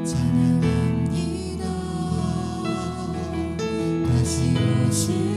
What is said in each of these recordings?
찬양합니다. 다시 오실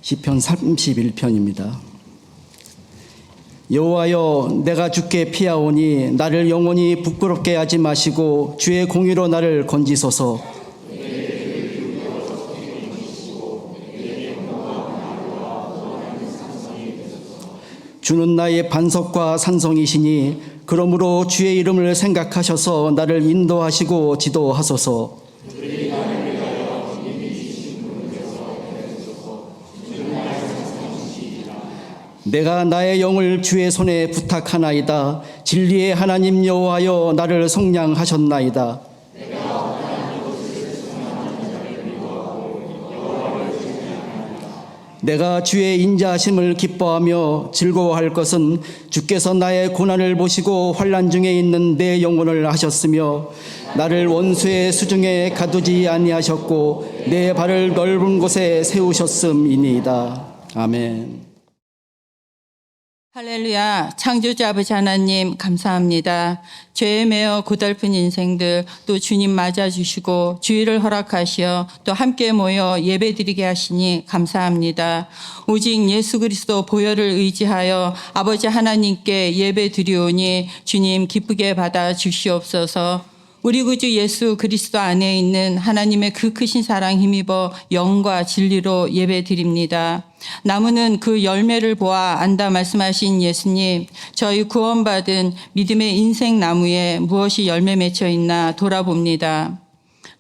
시편 31편입니다. 여호와여, 내가 주께 피하오니 나를 영원히 부끄럽게 하지 마시고 주의 공의로 나를 건지소서. 주는 나의 반석과 산성이시니 그러므로 주의 이름을 생각하셔서 나를 인도하시고 지도하소서. 내가 나의 영을 주의 손에 부탁하나이다. 진리의 하나님 여호와여, 나를 속량하셨나이다. 내가 주의 인자하심을 기뻐하며 즐거워할 것은 주께서 나의 고난을 보시고 환난 중에 있는 내 영혼을 하셨으며 나를 원수의 수중에 가두지 아니하셨고 내 발을 넓은 곳에 세우셨음이니이다. 아멘. 할렐루야. 창조주 아버지 하나님 감사합니다. 죄에 매어 고달픈 인생들 또 주님 맞아주시고 주의를 허락하시어 또 함께 모여 예배드리게 하시니 감사합니다. 오직 예수 그리스도 보혈을 의지하여 아버지 하나님께 예배드리오니 주님 기쁘게 받아 주시옵소서. 우리 구주 예수 그리스도 안에 있는 하나님의 그 크신 사랑 힘입어 영과 진리로 예배드립니다. 나무는 그 열매를 보아 안다 말씀하신 예수님, 저희 구원받은 믿음의 인생 나무에 무엇이 열매 맺혀 있나 돌아봅니다.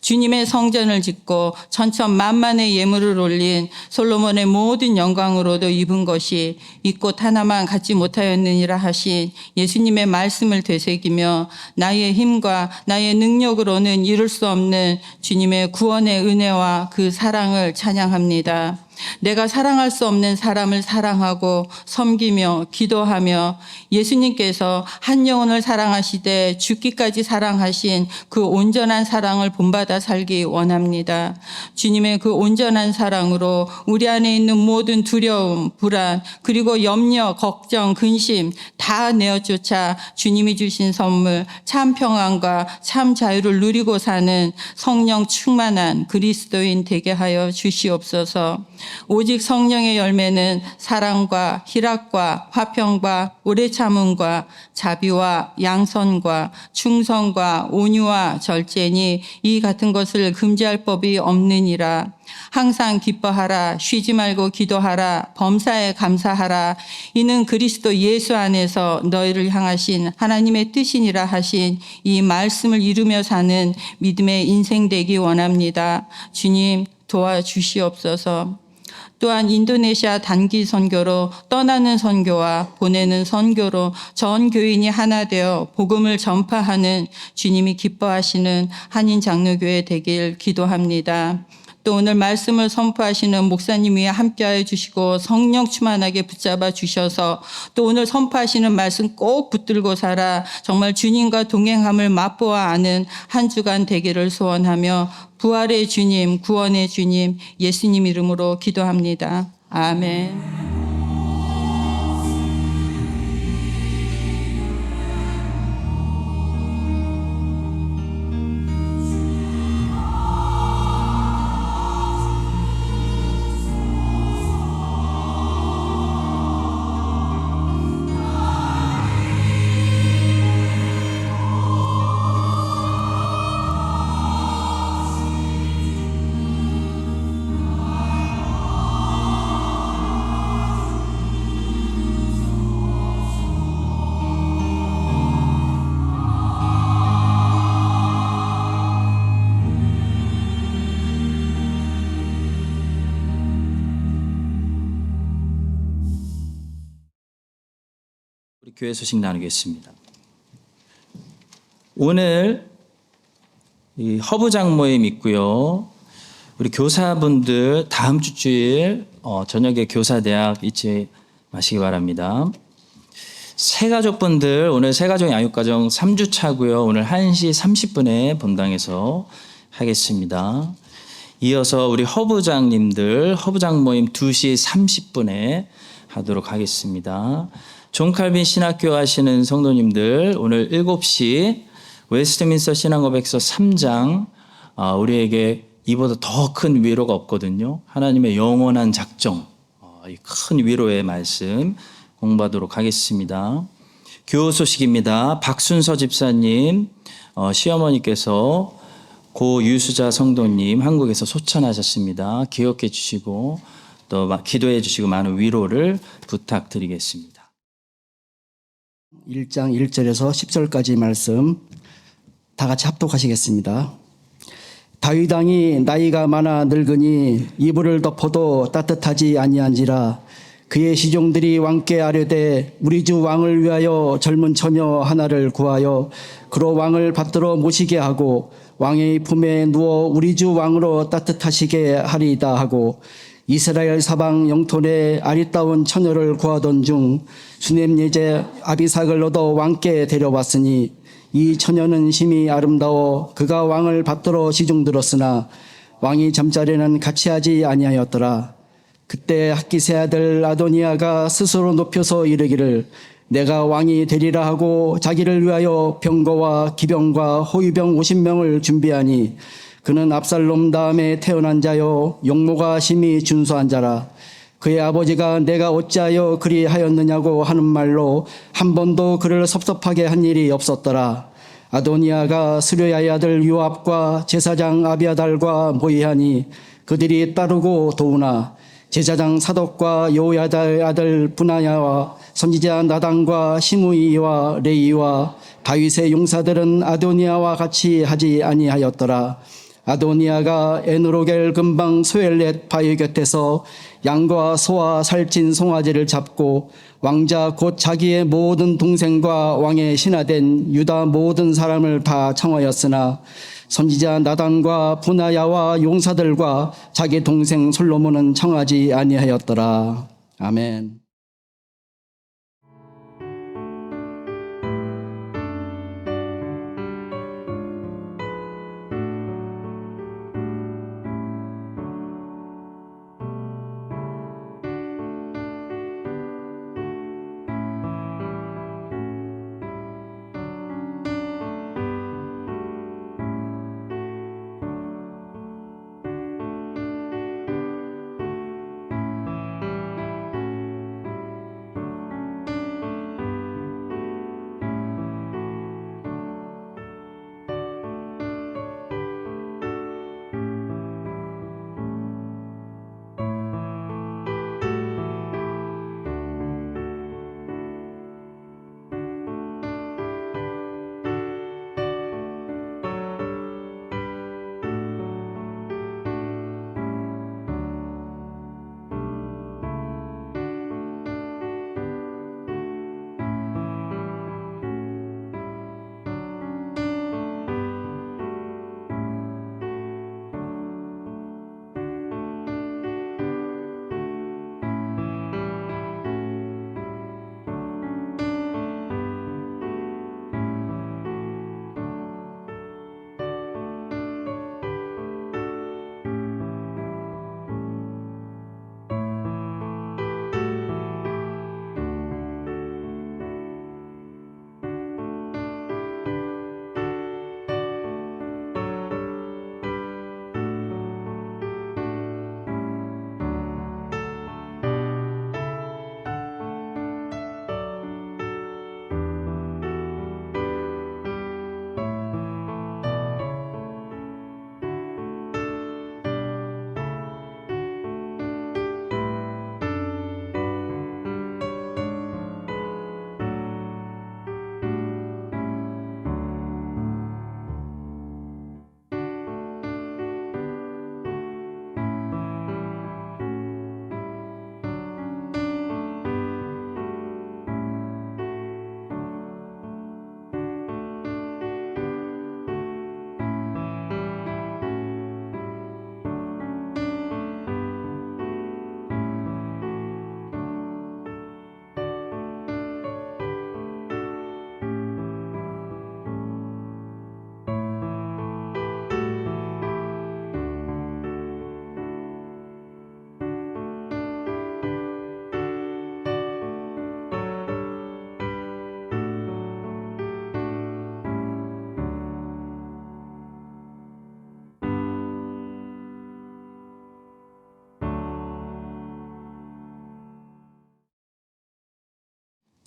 주님의 성전을 짓고 천천만만의 예물을 올린 솔로몬의 모든 영광으로도 입은 것이 이 꽃 하나만 갖지 못하였느니라 하신 예수님의 말씀을 되새기며 나의 힘과 나의 능력으로는 이룰 수 없는 주님의 구원의 은혜와 그 사랑을 찬양합니다. 내가 사랑할 수 없는 사람을 사랑하고 섬기며 기도하며 예수님께서 한 영혼을 사랑하시되 죽기까지 사랑하신 그 온전한 사랑을 본받아 살기 원합니다. 주님의 그 온전한 사랑으로 우리 안에 있는 모든 두려움, 불안, 그리고 염려, 걱정, 근심 다 내어쫓아 주님이 주신 선물 참 평안과 참 자유를 누리고 사는 성령 충만한 그리스도인 되게 하여 주시옵소서. 오직 성령의 열매는 사랑과 희락과 화평과 오래 참음과 자비와 양선과 충성과 온유와 절제니 이 같은 것을 금지할 법이 없느니라. 항상 기뻐하라. 쉬지 말고 기도하라. 범사에 감사하라. 이는 그리스도 예수 안에서 너희를 향하신 하나님의 뜻이니라 하신 이 말씀을 이루며 사는 믿음의 인생 되기 원합니다. 주님 도와주시옵소서. 또한 인도네시아 단기 선교로 떠나는 선교와 보내는 선교로 전 교인이 하나 되어 복음을 전파하는 주님이 기뻐하시는 한인 장로교회 되길 기도합니다. 또 오늘 말씀을 선포하시는 목사님 위에 함께하여 주시고 성령 충만하게 붙잡아 주셔서 또 오늘 선포하시는 말씀 꼭 붙들고 살아 정말 주님과 동행함을 맛보아 아는 한 주간 되기를 소원하며 부활의 주님, 구원의 주님, 예수님 이름으로 기도합니다. 아멘. 우리 교회 소식 나누겠습니다. 오늘 이 허브장 모임 있고요. 우리 교사분들 다음 주 주일 저녁에 교사대학 잊지 마시기 바랍니다. 새가족분들 오늘 새가족 양육과정 3주 차고요. 오늘 1시 30분에 본당에서 하겠습니다. 이어서 우리 허부장님들 허부장 모임 2시 30분에 하도록 하겠습니다. 존 칼빈 신학교 하시는 성도님들 오늘 7시 웨스트민스터 신앙고백서 3장 우리에게 이보다 더 큰 위로가 없거든요. 하나님의 영원한 작정 이 큰 위로의 말씀 공부하도록 하겠습니다. 교우 소식입니다. 박순서 집사님 시어머니께서 고 유수자 성도님 한국에서 소천하셨습니다. 기억해 주시고 또 기도해 주시고 많은 위로를 부탁드리겠습니다. 1장 1절에서 10절까지 말씀 다 같이 합독하시겠습니다. 다윗 왕이 나이가 많아 늙으니 이불을 덮어도 따뜻하지 아니한지라 그의 시종들이 왕께 아뢰되 우리 주 왕을 위하여 젊은 처녀 하나를 구하여 그로 왕을 받들어 모시게 하고 왕의 품에 누워 우리 주 왕으로 따뜻하시게 하리이다 하고 이스라엘 사방 영토내 아리따운 처녀를 구하던 중 수넴 예제 아비삭을 얻어 왕께 데려왔으니 이 처녀는 심히 아름다워 그가 왕을 받들어 시중들었으나 왕이 잠자리는 같이 하지 아니하였더라. 그때 학기세 아들 아도니아가 스스로 높여서 이르기를 내가 왕이 되리라 하고 자기를 위하여 병거와 기병과 호위병 50명을 준비하니 그는 압살롬 다음에 태어난 자요 용모가 심히 준수한 자라. 그의 아버지가 내가 어찌하여 그리 하였느냐고 하는 말로 한 번도 그를 섭섭하게 한 일이 없었더라. 아도니아가 스료야의 아들 요압과 제사장 아비아달과 모의하니 그들이 따르고 도우나 제사장 사독과 요야다의 아들 분하야와 선지자 나단과 시므이와 레이와 다윗의 용사들은 아도니아와 같이 하지 아니하였더라. 아도니아가 에누로겔 근방 소엘렛 바위 곁에서 양과 소와 살찐 송아지를 잡고 왕자 곧 자기의 모든 동생과 왕의 신하된 유다 모든 사람을 다 청하였으나 선지자 나단과 분하야와 용사들과 자기 동생 솔로몬은 청하지 아니하였더라. 아멘.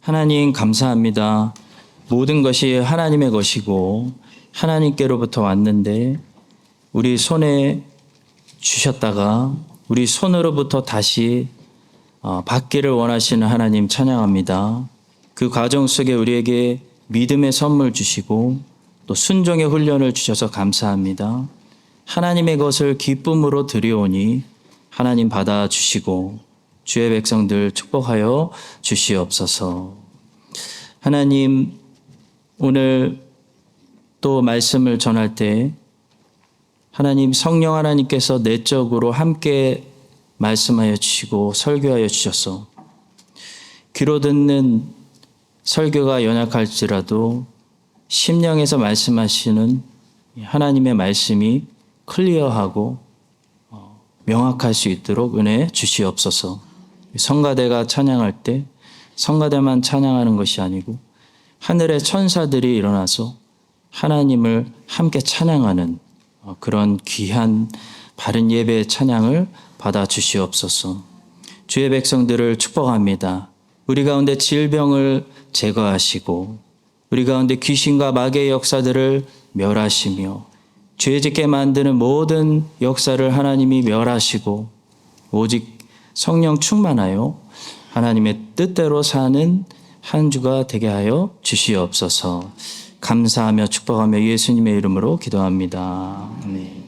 하나님 감사합니다. 모든 것이 하나님의 것이고 하나님께로부터 왔는데 우리 손에 주셨다가 우리 손으로부터 다시 받기를 원하시는 하나님 찬양합니다. 그 과정 속에 우리에게 믿음의 선물 주시고 또 순종의 훈련을 주셔서 감사합니다. 하나님의 것을 기쁨으로 드려오니 하나님 받아주시고 주의 백성들 축복하여 주시옵소서. 하나님, 오늘 또 말씀을 전할 때 하나님 성령 하나님께서 내적으로 함께 말씀하여 주시고 설교하여 주셔서 귀로 듣는 설교가 연약할지라도 심령에서 말씀하시는 하나님의 말씀이 클리어하고 명확할 수 있도록 은혜 주시옵소서. 성가대가 찬양할 때 성가대만 찬양하는 것이 아니고 하늘의 천사들이 일어나서 하나님을 함께 찬양하는 그런 귀한 바른 예배의 찬양을 받아 주시옵소서. 주의 백성들을 축복합니다. 우리 가운데 질병을 제거하시고 우리 가운데 귀신과 마귀의 역사들을 멸하시며 죄 짓게 만드는 모든 역사를 하나님이 멸하시고 오직 성령 충만하여 하나님의 뜻대로 사는 한 주가 되게 하여 주시옵소서. 감사하며 축복하며 예수님의 이름으로 기도합니다. 아멘.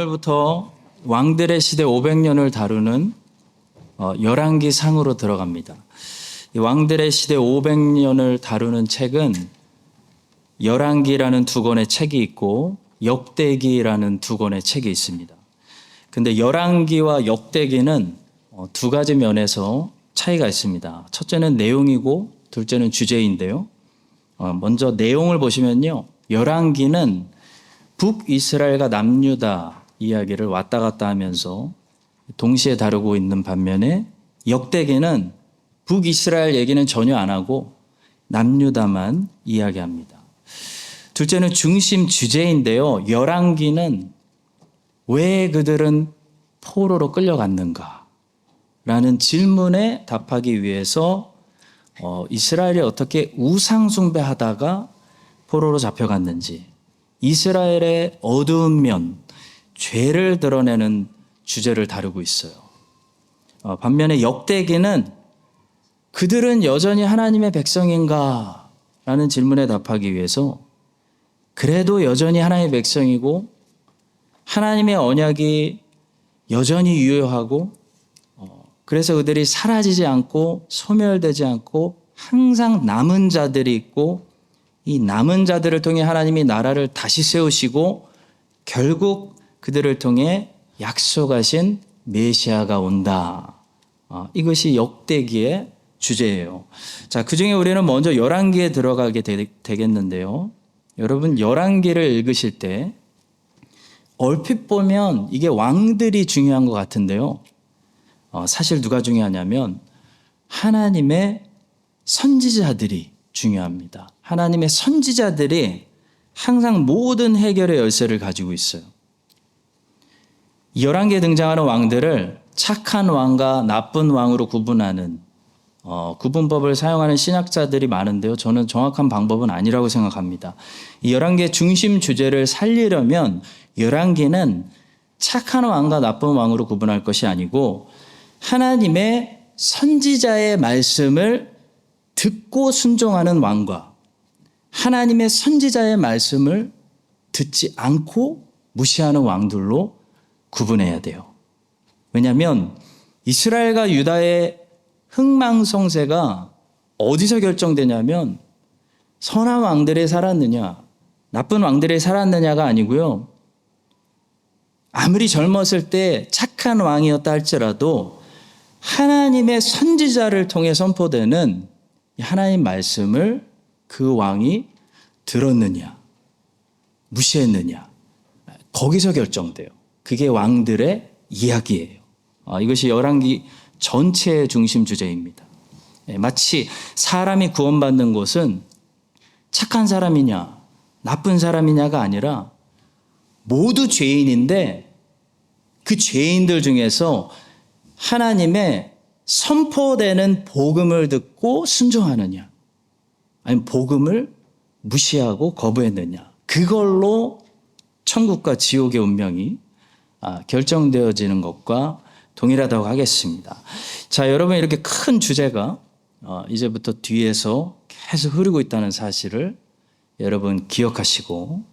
오늘부터 왕들의 시대 500년을 다루는 열왕기 상으로 들어갑니다. 이 왕들의 시대 500년을 다루는 책은 열왕기라는 2권의 책이 있고 역대기라는 2권의 책이 있습니다. 근데 열왕기와 역대기는 2가지 면에서 차이가 있습니다. 첫째는 내용이고 둘째는 주제인데요. 먼저 내용을 보시면요. 열왕기는 북이스라엘과 남유다 이야기를 왔다 갔다 하면서 동시에 다루고 있는 반면에 역대기는 북이스라엘 얘기는 전혀 안 하고 남유다만 이야기합니다. 둘째는 중심 주제인데요. 열왕기는 왜 그들은 포로로 끌려갔는가? 라는 질문에 답하기 위해서 이스라엘이 어떻게 우상숭배하다가 포로로 잡혀갔는지, 이스라엘의 어두운 면, 죄를 드러내는 주제를 다루고 있어요. 반면에 역대기는 그들은 여전히 하나님의 백성인가? 라는 질문에 답하기 위해서 그래도 여전히 하나님의 백성이고 하나님의 언약이 여전히 유효하고 그래서 그들이 사라지지 않고 소멸되지 않고 항상 남은 자들이 있고 이 남은 자들을 통해 하나님이 나라를 다시 세우시고 결국 그들을 통해 약속하신 메시아가 온다. 이것이 역대기의 주제예요. 자, 그중에 우리는 먼저 열왕기에 들어가게 되겠는데요. 여러분 열왕기를 읽으실 때 얼핏 보면 이게 왕들이 중요한 것 같은데요. 사실 누가 중요하냐면 하나님의 선지자들이 중요합니다. 하나님의 선지자들이 항상 모든 해결의 열쇠를 가지고 있어요. 열왕기에 등장하는 왕들을 착한 왕과 나쁜 왕으로 구분하는 구분법을 사용하는 신학자들이 많은데요. 저는 정확한 방법은 아니라고 생각합니다. 이 열왕기의 중심 주제를 살리려면 열왕기는 착한 왕과 나쁜 왕으로 구분할 것이 아니고 하나님의 선지자의 말씀을 듣고 순종하는 왕과 하나님의 선지자의 말씀을 듣지 않고 무시하는 왕들로 구분해야 돼요. 왜냐하면 이스라엘과 유다의 흥망성쇠가 어디서 결정되냐면 선한 왕들이 살았느냐 나쁜 왕들이 살았느냐가 아니고요. 아무리 젊었을 때 착한 왕이었다 할지라도 하나님의 선지자를 통해 선포되는 하나님 말씀을 그 왕이 들었느냐 무시했느냐 거기서 결정돼요. 그게 왕들의 이야기예요. 이것이 열왕기 전체의 중심 주제입니다. 마치 사람이 구원받는 것은 착한 사람이냐 나쁜 사람이냐가 아니라 모두 죄인인데 그 죄인들 중에서 하나님의 선포되는 복음을 듣고 순종하느냐 아니면 복음을 무시하고 거부했느냐 그걸로 천국과 지옥의 운명이 결정되어지는 것과 동일하다고 하겠습니다. 자, 여러분 이렇게 큰 주제가 이제부터 뒤에서 계속 흐르고 있다는 사실을 여러분 기억하시고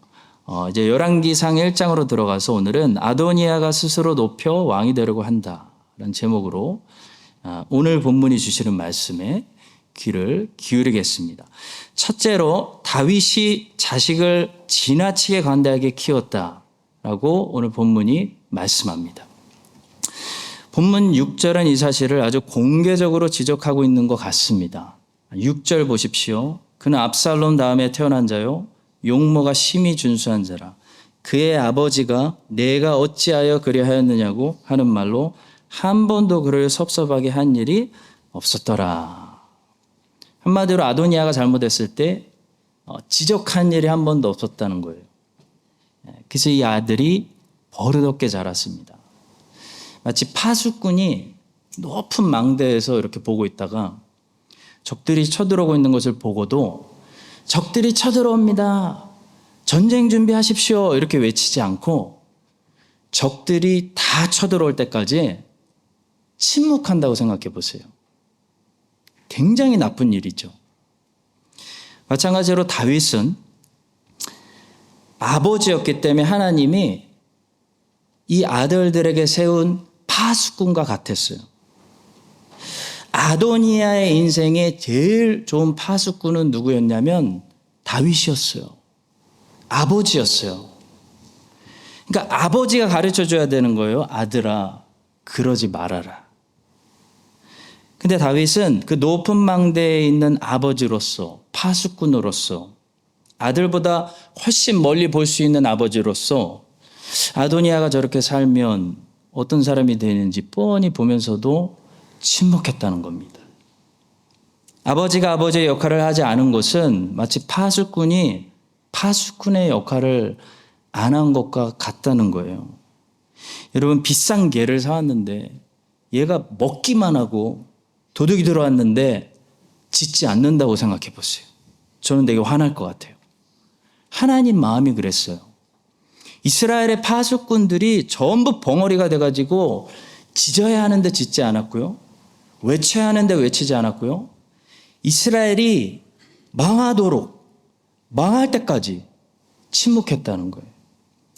이제 열왕기상 1장으로 들어가서 오늘은 아도니아가 스스로 높여 왕이 되려고 한다라는 제목으로 오늘 본문이 주시는 말씀에 귀를 기울이겠습니다. 첫째로 다윗이 자식을 지나치게 관대하게 키웠다라고 오늘 본문이 말씀합니다. 본문 6절은 이 사실을 아주 공개적으로 지적하고 있는 것 같습니다. 6절 보십시오. 그는 압살롬 다음에 태어난 자요 용모가 심히 준수한 자라. 그의 아버지가 내가 어찌하여 그리하였느냐고 하는 말로 한 번도 그를 섭섭하게 한 일이 없었더라. 한마디로 아도니아가 잘못했을 때 지적한 일이 한 번도 없었다는 거예요. 그래서 이 아들이 버릇없게 자랐습니다. 마치 파수꾼이 높은 망대에서 이렇게 보고 있다가 적들이 쳐들어오고 있는 것을 보고도 적들이 쳐들어옵니다. 전쟁 준비하십시오. 이렇게 외치지 않고 적들이 다 쳐들어올 때까지 침묵한다고 생각해 보세요. 굉장히 나쁜 일이죠. 마찬가지로 다윗은 아버지였기 때문에 하나님이 이 아들들에게 세운 파수꾼과 같았어요. 아도니아의 인생에 제일 좋은 파수꾼은 누구였냐면 다윗이었어요. 아버지였어요. 그러니까 아버지가 가르쳐 줘야 되는 거예요. 아들아, 그러지 말아라. 근데 다윗은 그 높은 망대에 있는 아버지로서, 파수꾼으로서, 아들보다 훨씬 멀리 볼 수 있는 아버지로서 아도니아가 저렇게 살면 어떤 사람이 되는지 뻔히 보면서도 침묵했다는 겁니다. 아버지가 아버지의 역할을 하지 않은 것은 마치 파수꾼이 파수꾼의 역할을 안 한 것과 같다는 거예요. 여러분, 비싼 개를 사왔는데 얘가 먹기만 하고 도둑이 들어왔는데 짖지 않는다고 생각해 보세요. 저는 되게 화날 것 같아요. 하나님 마음이 그랬어요. 이스라엘의 파수꾼들이 전부 벙어리가 돼가지고 짖어야 하는데 짖지 않았고요. 외쳐야 하는데 외치지 않았고요. 이스라엘이 망하도록, 망할 때까지 침묵했다는 거예요.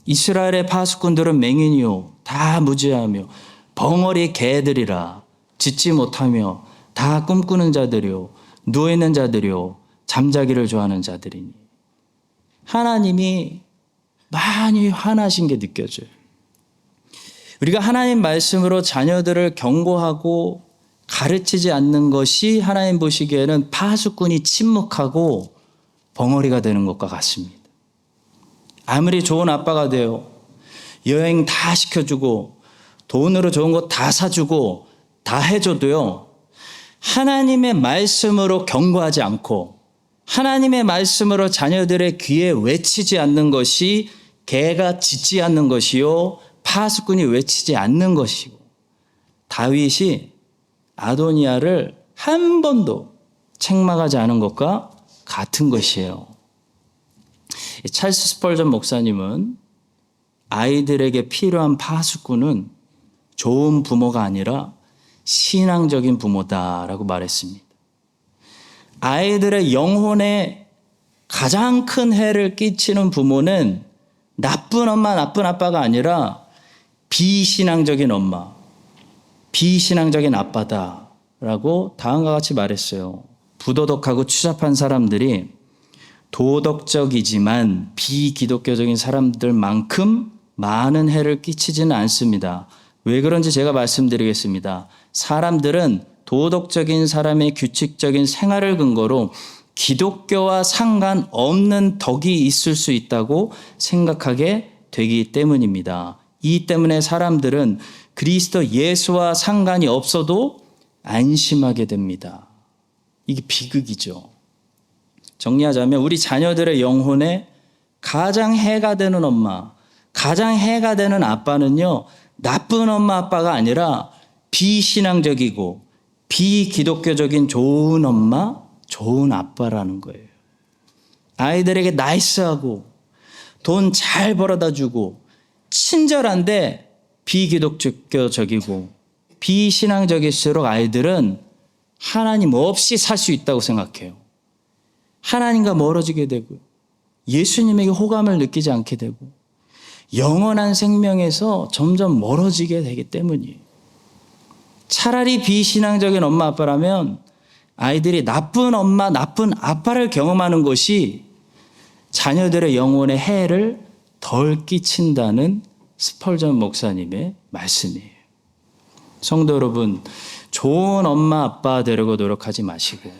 이스라엘의 파수꾼들은 맹인이요, 다 무지하며 벙어리 개들이라, 짖지 못하며 다 꿈꾸는 자들이요, 누워있는 자들이요, 잠자기를 좋아하는 자들이니. 하나님이 많이 화나신 게 느껴져요. 우리가 하나님 말씀으로 자녀들을 경고하고 가르치지 않는 것이 하나님 보시기에는 파수꾼이 침묵하고 벙어리가 되는 것과 같습니다. 아무리 좋은 아빠가 돼요, 여행 다 시켜주고 돈으로 좋은 거 다 사주고 다 해줘도요, 하나님의 말씀으로 경고하지 않고 하나님의 말씀으로 자녀들의 귀에 외치지 않는 것이 개가 짖지 않는 것이요, 파수꾼이 외치지 않는 것이고, 다윗이 아도니아를 한 번도 책망하지 않은 것과 같은 것이에요. 찰스 스펄전 목사님은 아이들에게 필요한 파수꾼은 좋은 부모가 아니라 신앙적인 부모다라고 말했습니다. 아이들의 영혼에 가장 큰 해를 끼치는 부모는 나쁜 엄마, 나쁜 아빠가 아니라 비신앙적인 엄마, 비신앙적인 아빠다라고 다음과 같이 말했어요. 부도덕하고 추잡한 사람들이 도덕적이지만 비기독교적인 사람들만큼 많은 해를 끼치지는 않습니다. 왜 그런지 제가 말씀드리겠습니다. 사람들은 도덕적인 사람의 규칙적인 생활을 근거로 기독교와 상관없는 덕이 있을 수 있다고 생각하게 되기 때문입니다. 이 때문에 사람들은 그리스도 예수와 상관이 없어도 안심하게 됩니다. 이게 비극이죠. 정리하자면 우리 자녀들의 영혼에 가장 해가 되는 엄마, 가장 해가 되는 아빠는요, 나쁜 엄마 아빠가 아니라 비신앙적이고 비기독교적인 좋은 엄마, 좋은 아빠라는 거예요. 아이들에게 나이스하고 돈 잘 벌어다 주고 친절한데 비기독교적이고 비신앙적일수록 아이들은 하나님 없이 살 수 있다고 생각해요. 하나님과 멀어지게 되고 예수님에게 호감을 느끼지 않게 되고 영원한 생명에서 점점 멀어지게 되기 때문이에요. 차라리 비신앙적인 엄마 아빠라면 아이들이 나쁜 엄마, 나쁜 아빠를 경험하는 것이 자녀들의 영혼에 해를 덜 끼친다는 스펄전 목사님의 말씀이에요. 성도 여러분, 좋은 엄마 아빠 되려고 노력하지 마시고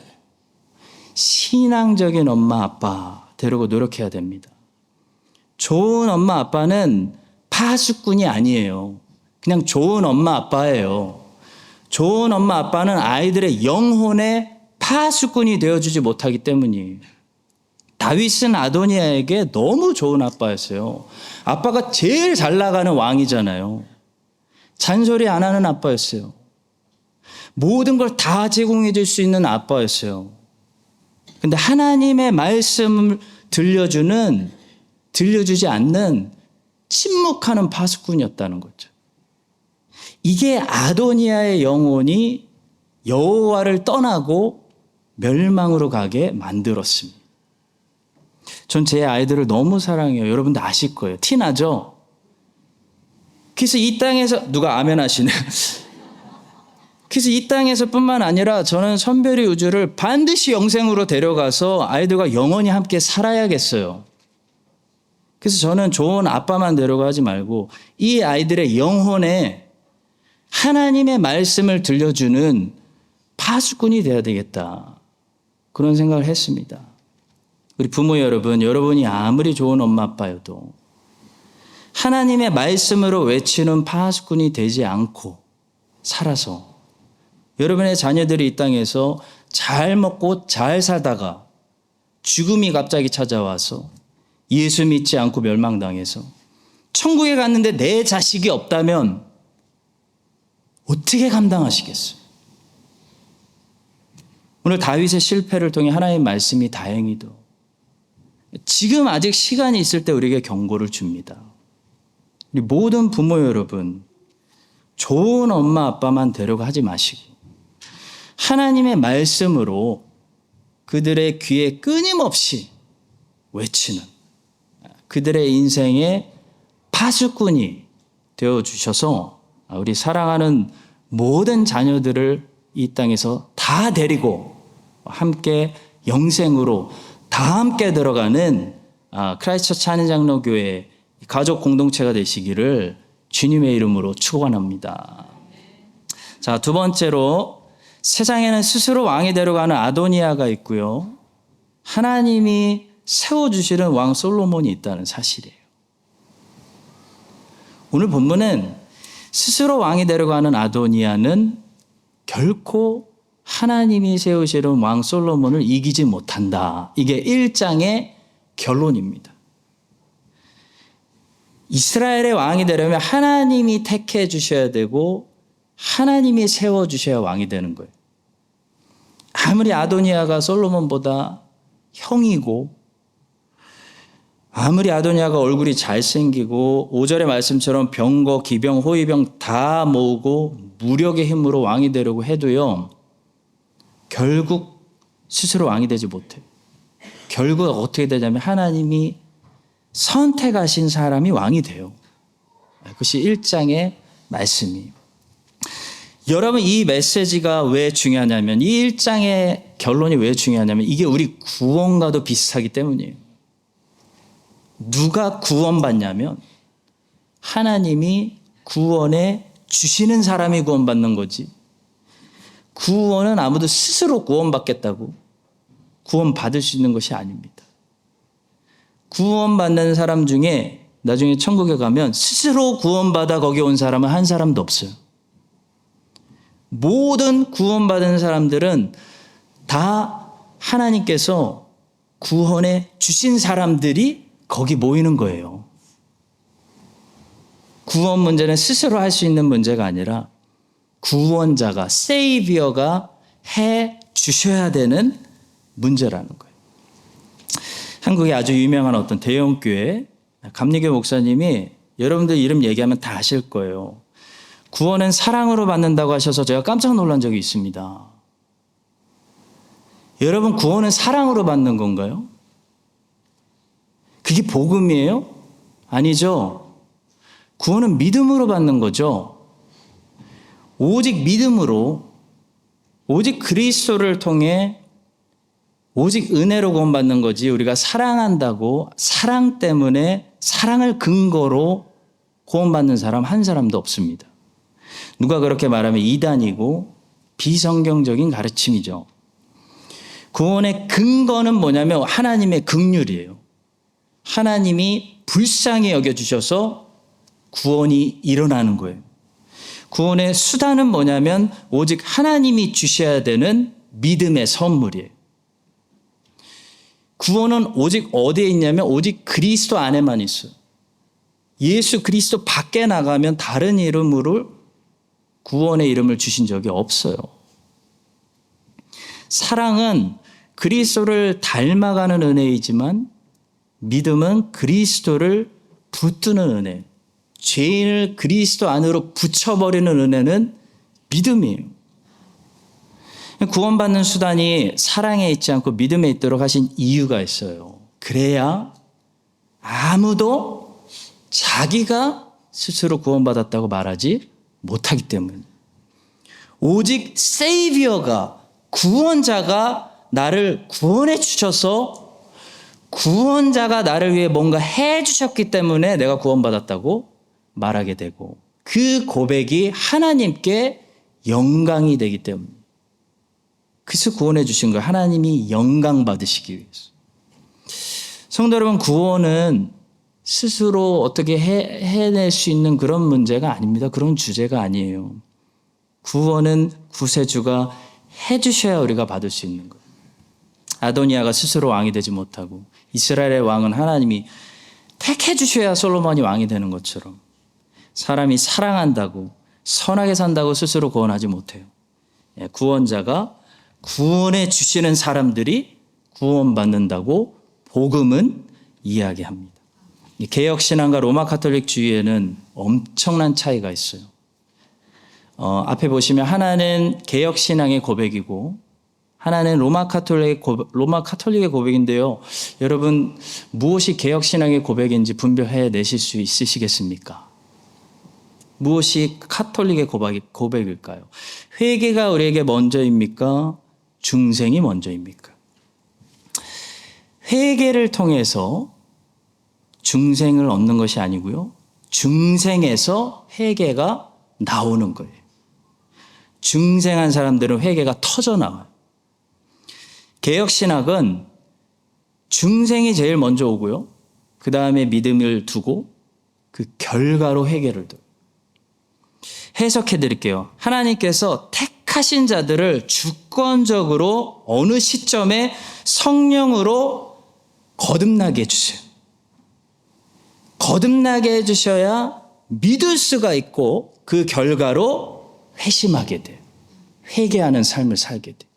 신앙적인 엄마 아빠 되려고 노력해야 됩니다. 좋은 엄마 아빠는 파수꾼이 아니에요. 그냥 좋은 엄마 아빠예요. 좋은 엄마 아빠는 아이들의 영혼의 파수꾼이 되어주지 못하기 때문이에요. 다윗은 아도니아에게 너무 좋은 아빠였어요. 아빠가 제일 잘 나가는 왕이잖아요. 잔소리 안 하는 아빠였어요. 모든 걸 다 제공해 줄 수 있는 아빠였어요. 근데 하나님의 말씀을 들려주지 않는 침묵하는 파수꾼이었다는 거죠. 이게 아도니아의 영혼이 여호와를 떠나고 멸망으로 가게 만들었습니다. 전 제 아이들을 너무 사랑해요. 여러분도 아실 거예요. 티 나죠? 그래서 이 땅에서 누가 아멘 하시네. 그래서 이 땅에서뿐만 아니라 저는 선별의 우주를 반드시 영생으로 데려가서 아이들과 영원히 함께 살아야겠어요. 그래서 저는 좋은 아빠만 데려가지 말고 이 아이들의 영혼에 하나님의 말씀을 들려주는 파수꾼이 되어야 되겠다. 그런 생각을 했습니다. 우리 부모 여러분, 여러분이 아무리 좋은 엄마 아빠여도 하나님의 말씀으로 외치는 파수꾼이 되지 않고 살아서 여러분의 자녀들이 이 땅에서 잘 먹고 잘 살다가 죽음이 갑자기 찾아와서 예수 믿지 않고 멸망당해서 천국에 갔는데 내 자식이 없다면 어떻게 감당하시겠어요? 오늘 다윗의 실패를 통해 하나님의 말씀이 다행히도 지금 아직 시간이 있을 때 우리에게 경고를 줍니다. 우리 모든 부모 여러분, 좋은 엄마 아빠만 데려가 하지 마시고 하나님의 말씀으로 그들의 귀에 끊임없이 외치는 그들의 인생의 파수꾼이 되어주셔서 우리 사랑하는 모든 자녀들을 이 땅에서 다 데리고 함께 영생으로 다 함께 들어가는 크라이스트처치 한인장로교회 가족 공동체가 되시기를 주님의 이름으로 축원합니다. 자, 두 번째로 세상에는 스스로 왕이 되려가는 아도니아가 있고요. 하나님이 세워주시는 왕 솔로몬이 있다는 사실이에요. 오늘 본문은 스스로 왕이 되려가는 아도니아는 결코 하나님이 세우시는 왕 솔로몬을 이기지 못한다. 이게 1장의 결론입니다. 이스라엘의 왕이 되려면 하나님이 택해 주셔야 되고 하나님이 세워주셔야 왕이 되는 거예요. 아무리 아도니아가 솔로몬보다 형이고 아무리 아도니아가 얼굴이 잘생기고 5절의 말씀처럼 병거, 기병, 호위병 다 모으고 무력의 힘으로 왕이 되려고 해도요. 결국 스스로 왕이 되지 못해요. 결국 어떻게 되냐면 하나님이 선택하신 사람이 왕이 돼요. 그것이 1장의 말씀이에요. 여러분 이 메시지가 왜 중요하냐면 이 1장의 결론이 왜 중요하냐면 이게 우리 구원과도 비슷하기 때문이에요. 누가 구원받냐면 하나님이 구원해 주시는 사람이 구원받는 거지. 구원은 아무도 스스로 구원받겠다고 구원받을 수 있는 것이 아닙니다. 구원받는 사람 중에 나중에 천국에 가면 스스로 구원받아 거기 온 사람은 한 사람도 없어요. 모든 구원받은 사람들은 다 하나님께서 구원해 주신 사람들이 거기 모이는 거예요. 구원 문제는 스스로 할 수 있는 문제가 아니라 구원자가, 세이비어가 해 주셔야 되는 문제라는 거예요. 한국에 아주 유명한 어떤 대형교회 감리교 목사님이 여러분들 이름 얘기하면 다 아실 거예요. 구원은 사랑으로 받는다고 하셔서 제가 깜짝 놀란 적이 있습니다. 여러분 구원은 사랑으로 받는 건가요? 그게 복음이에요? 아니죠. 구원은 믿음으로 받는 거죠. 오직 믿음으로, 오직 그리스도를 통해 오직 은혜로 구원받는 거지 우리가 사랑한다고 사랑 때문에 사랑을 근거로 구원받는 사람 한 사람도 없습니다. 누가 그렇게 말하면 이단이고 비성경적인 가르침이죠. 구원의 근거는 뭐냐면 하나님의 긍휼이에요. 하나님이 불쌍히 여겨주셔서 구원이 일어나는 거예요. 구원의 수단은 뭐냐면 오직 하나님이 주셔야 되는 믿음의 선물이에요. 구원은 오직 어디에 있냐면 오직 그리스도 안에만 있어요. 예수 그리스도 밖에 나가면 다른 이름으로 구원의 이름을 주신 적이 없어요. 사랑은 그리스도를 닮아가는 은혜이지만 믿음은 그리스도를 붙드는 은혜. 죄인을 그리스도 안으로 붙여버리는 은혜는 믿음이에요. 구원받는 수단이 사랑에 있지 않고 믿음에 있도록 하신 이유가 있어요. 그래야 아무도 자기가 스스로 구원받았다고 말하지 못하기 때문에. 오직 세이비어가, 구원자가 나를 구원해 주셔서 구원자가 나를 위해 뭔가 해 주셨기 때문에 내가 구원받았다고 말하게 되고, 그 고백이 하나님께 영광이 되기 때문에. 그래서 구원해 주신 거예요. 하나님이 영광 받으시기 위해서. 성도 여러분, 구원은 스스로 어떻게 해낼 수 있는 그런 문제가 아닙니다. 그런 주제가 아니에요. 구원은 구세주가 해주셔야 우리가 받을 수 있는 거예요. 아도니아가 스스로 왕이 되지 못하고 이스라엘의 왕은 하나님이 택해 주셔야 솔로몬이 왕이 되는 것처럼, 사람이 사랑한다고 선하게 산다고 스스로 구원하지 못해요. 구원자가 구원해 주시는 사람들이 구원받는다고 복음은 이야기합니다. 개혁신앙과 로마 카톨릭주의에는 엄청난 차이가 있어요. 앞에 보시면 하나는 개혁신앙의 고백이고 하나는 로마 카톨릭의 고백인데요. 여러분, 무엇이 개혁신앙의 고백인지 분별해 내실 수 있으시겠습니까? 무엇이 카톨릭의 고백일까요? 회개가 우리에게 먼저입니까? 중생이 먼저입니까? 회개를 통해서 중생을 얻는 것이 아니고요. 중생에서 회개가 나오는 거예요. 중생한 사람들은 회개가 터져나와요. 개혁신학은 중생이 제일 먼저 오고요. 그 다음에 믿음을 두고 그 결과로 회개를 둬요. 해석해 드릴게요. 하나님께서 택하신 자들을 주권적으로 어느 시점에 성령으로 거듭나게 해주세요. 거듭나게 해주셔야 믿을 수가 있고 그 결과로 회심하게 돼요. 회개하는 삶을 살게 돼요.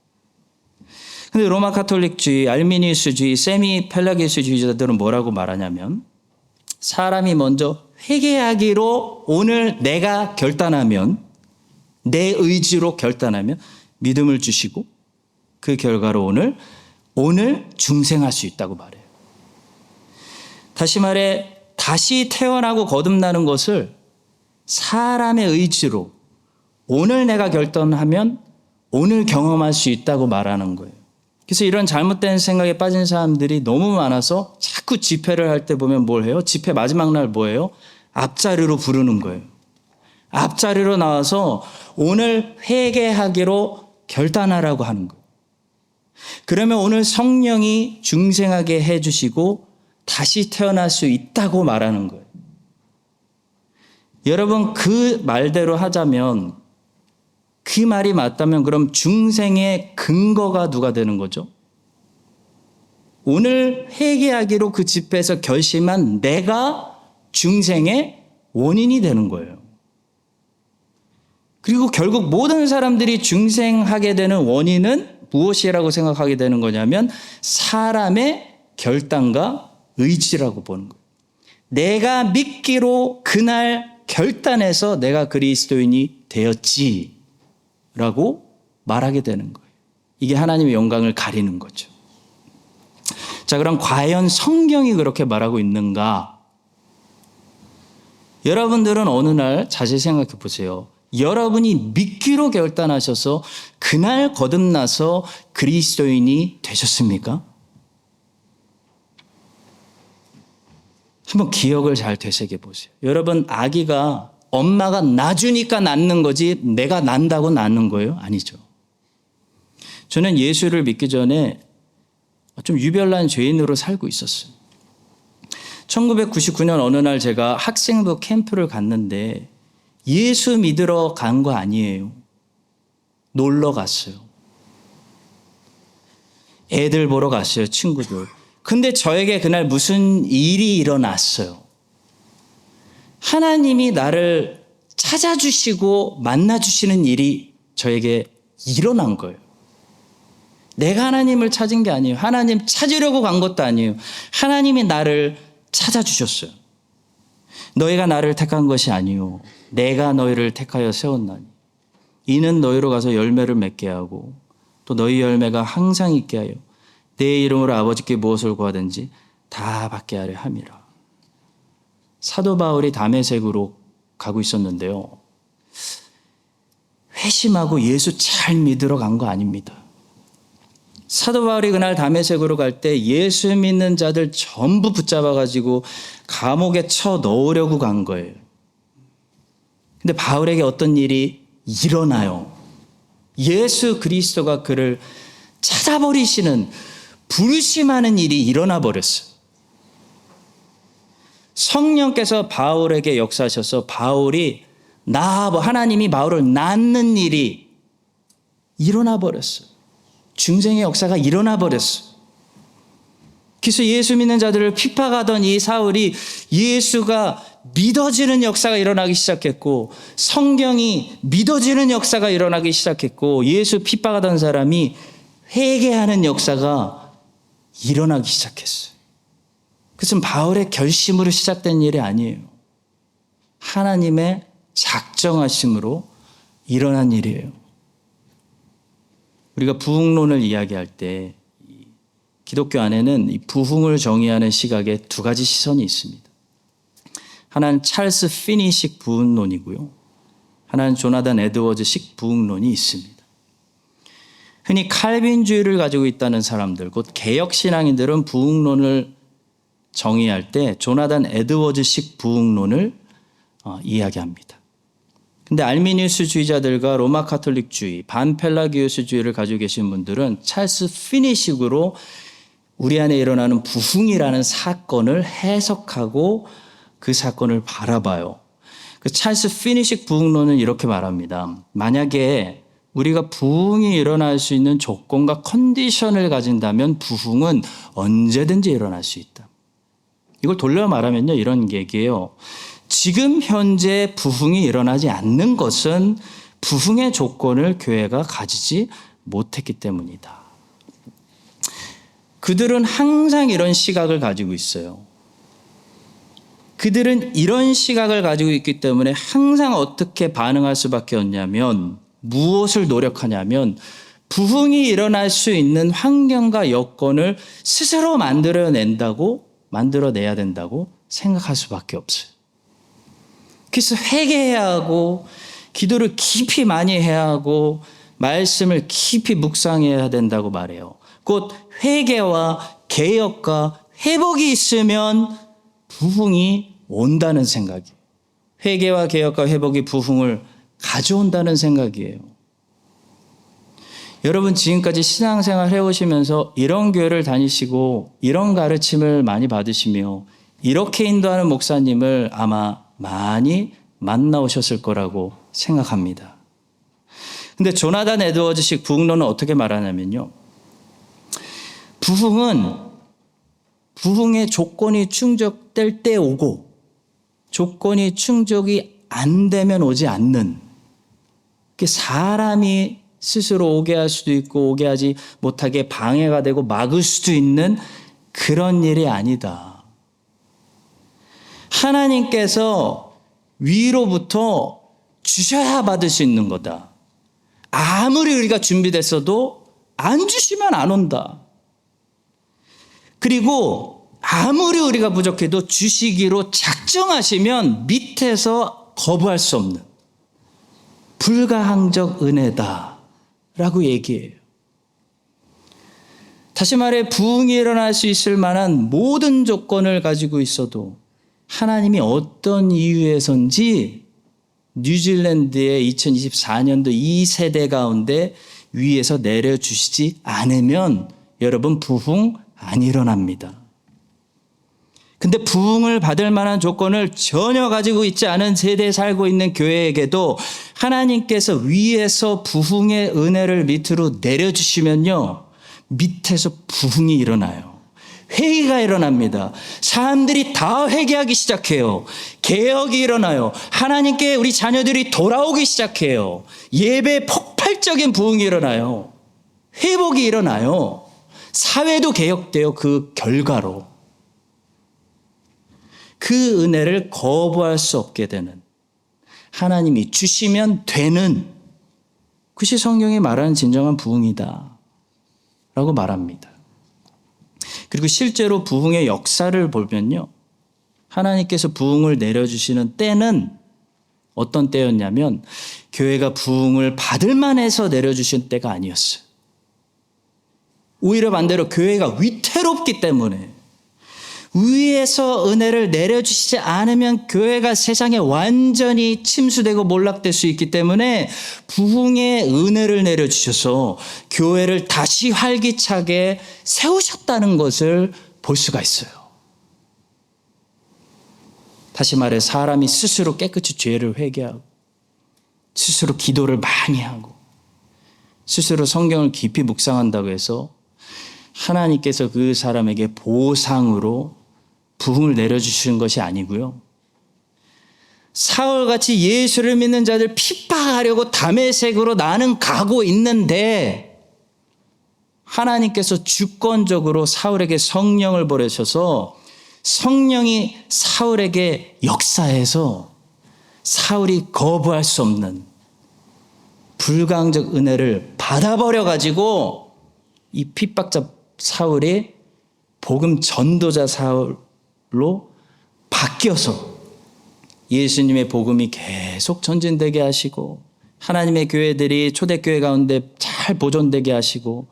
근데 로마 카톨릭주의, 알미니우스주의, 세미 펠라기우스주의자들은 뭐라고 말하냐면, 사람이 먼저 회개하기로 오늘 내가 결단하면, 내 의지로 결단하면 믿음을 주시고 그 결과로 오늘 중생할 수 있다고 말해요. 다시 말해, 다시 태어나고 거듭나는 것을 사람의 의지로 오늘 내가 결단하면 오늘 경험할 수 있다고 말하는 거예요. 그래서 이런 잘못된 생각에 빠진 사람들이 너무 많아서 자꾸 집회를 할 때 보면 뭘 해요? 집회 마지막 날 뭐예요? 앞자리로 부르는 거예요. 앞자리로 나와서 오늘 회개하기로 결단하라고 하는 거예요. 그러면 오늘 성령이 중생하게 해주시고 다시 태어날 수 있다고 말하는 거예요. 여러분, 그 말대로 하자면, 그 말이 맞다면 그럼 중생의 근거가 누가 되는 거죠? 오늘 회개하기로 그 집회에서 결심한 내가 중생의 원인이 되는 거예요. 그리고 결국 모든 사람들이 중생하게 되는 원인은 무엇이라고 생각하게 되는 거냐면 사람의 결단과 의지라고 보는 거예요. 내가 믿기로 그날 결단해서 내가 그리스도인이 되었지 라고 말하게 되는 거예요. 이게 하나님의 영광을 가리는 거죠. 자, 그럼 과연 성경이 그렇게 말하고 있는가? 여러분들은 어느 날 자세히 생각해 보세요. 여러분이 믿기로 결단하셔서 그날 거듭나서 그리스도인이 되셨습니까? 한번 기억을 잘 되새겨 보세요. 여러분, 아기가 엄마가 낳아주니까 낳는 거지 내가 낳는다고 낳는 거예요? 아니죠. 저는 예수를 믿기 전에 좀 유별난 죄인으로 살고 있었어요. 1999년 어느 날 제가 학생부 캠프를 갔는데 예수 믿으러 간 거 아니에요. 놀러 갔어요. 애들 보러 갔어요, 친구들. 근데 저에게 그날 무슨 일이 일어났어요. 하나님이 나를 찾아주시고 만나주시는 일이 저에게 일어난 거예요. 내가 하나님을 찾은 게 아니에요. 하나님 찾으려고 간 것도 아니에요. 하나님이 나를 찾아주셨어요. 너희가 나를 택한 것이 아니요 내가 너희를 택하여 세웠나니 이는 너희로 가서 열매를 맺게 하고 또 너희 열매가 항상 있게 하여 내 이름으로 아버지께 무엇을 구하든지 다 받게 하려 함이라. 사도 바울이 다메섹으로 가고 있었는데요. 회심하고 예수 잘 믿으러 간 거 아닙니다. 사도 바울이 그날 다메섹으로 갈 때 예수 믿는 자들 전부 붙잡아가지고 감옥에 쳐 넣으려고 간 거예요. 근데 바울에게 어떤 일이 일어나요. 예수 그리스도가 그를 찾아버리시는 불심하는 일이 일어나 버렸어요. 성령께서 바울에게 역사하셔서 바울이 하나님이 바울을 낳는 일이 일어나 버렸어요. 중생의 역사가 일어나 버렸어요. 그래서 예수 믿는 자들을 핍박하던 이 사울이 예수가 믿어지는 역사가 일어나기 시작했고, 성경이 믿어지는 역사가 일어나기 시작했고, 예수 핍박하던 사람이 회개하는 역사가 일어나기 시작했어요. 그것은 바울의 결심으로 시작된 일이 아니에요. 하나님의 작정하심으로 일어난 일이에요. 우리가 부흥론을 이야기할 때 기독교 안에는 이 부흥을 정의하는 시각에 두 가지 시선이 있습니다. 하나는 찰스 피니식 부흥론이고요. 하나는 조나단 에드워즈식 부흥론이 있습니다. 흔히 칼빈주의를 가지고 있다는 사람들, 곧 개혁신앙인들은 부흥론을 정의할 때 조나단 에드워즈식 부흥론을 이야기합니다. 근데 알미니우스주의자들과 로마 카톨릭주의, 반펠라기우스주의를 가지고 계신 분들은 찰스 피니식으로 우리 안에 일어나는 부흥이라는 사건을 해석하고 그 사건을 바라봐요. 그 찰스 피니식 부흥론은 이렇게 말합니다. 만약에 우리가 부흥이 일어날 수 있는 조건과 컨디션을 가진다면 부흥은 언제든지 일어날 수 있다. 이걸 돌려 말하면요, 이런 얘기예요. 지금 현재 부흥이 일어나지 않는 것은 부흥의 조건을 교회가 가지지 못했기 때문이다. 그들은 항상 이런 시각을 가지고 있어요. 그들은 이런 시각을 가지고 있기 때문에 항상 어떻게 반응할 수밖에 없냐면, 무엇을 노력하냐면 부흥이 일어날 수 있는 환경과 여건을 스스로 만들어내야 된다고 생각할 수밖에 없어요. 그래서 회개해야 하고, 기도를 깊이 많이 해야 하고, 말씀을 깊이 묵상해야 된다고 말해요. 곧 회개와 개혁과 회복이 있으면 부흥이 온다는 생각이에요. 회개와 개혁과 회복이 부흥을 가져온다는 생각이에요. 여러분, 지금까지 신앙생활 해오시면서 이런 교회를 다니시고 이런 가르침을 많이 받으시며 이렇게 인도하는 목사님을 아마 많이 만나오셨을 거라고 생각합니다. 근데 조나단 에드워즈식 부흥론은 어떻게 말하냐면요, 부흥의 조건이 충족될 때 오고 조건이 충족이 안 되면 오지 않는, 사람이 스스로 오게 할 수도 있고 오게 하지 못하게 방해가 되고 막을 수도 있는 그런 일이 아니다. 하나님께서 위로부터 주셔야 받을 수 있는 거다. 아무리 우리가 준비됐어도 안 주시면 안 온다. 그리고 아무리 우리가 부족해도 주시기로 작정하시면 밑에서 거부할 수 없는 불가항적 은혜다라고 얘기해요. 다시 말해, 부흥이 일어날 수 있을 만한 모든 조건을 가지고 있어도 하나님이 어떤 이유에선지 뉴질랜드의 2024년도 이 세대 가운데 위에서 내려주시지 않으면 여러분, 부흥 안 일어납니다. 근데 부흥을 받을 만한 조건을 전혀 가지고 있지 않은 세대에 살고 있는 교회에게도 하나님께서 위에서 부흥의 은혜를 밑으로 내려주시면요, 밑에서 부흥이 일어나요. 회의가 일어납니다. 사람들이 다 회개하기 시작해요. 개혁이 일어나요. 하나님께 우리 자녀들이 돌아오기 시작해요. 예배 폭발적인 부흥이 일어나요. 회복이 일어나요. 사회도 개혁돼요. 그 결과로. 그 은혜를 거부할 수 없게 되는, 하나님이 주시면 되는, 그것이 성경이 말하는 진정한 부흥이다 라고 말합니다. 그리고 실제로 부흥의 역사를 보면요, 하나님께서 부흥을 내려주시는 때는 어떤 때였냐면 교회가 부흥을 받을 만해서 내려주신 때가 아니었어요. 오히려 반대로 교회가 위태롭기 때문에 위에서 은혜를 내려주시지 않으면 교회가 세상에 완전히 침수되고 몰락될 수 있기 때문에 부흥의 은혜를 내려주셔서 교회를 다시 활기차게 세우셨다는 것을 볼 수가 있어요. 다시 말해 사람이 스스로 깨끗이 죄를 회개하고 스스로 기도를 많이 하고 스스로 성경을 깊이 묵상한다고 해서 하나님께서 그 사람에게 보상으로 부흥을 내려주시는 것이 아니고요. 사울같이 예수를 믿는 자들 핍박하려고 다메섹으로 나는 가고 있는데 하나님께서 주권적으로 사울에게 성령을 보내셔서 성령이 사울에게 역사해서 사울이 거부할 수 없는 불가항적 은혜를 받아버려 가지고 이 핍박자 사울이 복음 전도자 사울로 바뀌어서 예수님의 복음이 계속 전진되게 하시고 하나님의 교회들이 초대교회 가운데 잘 보존되게 하시고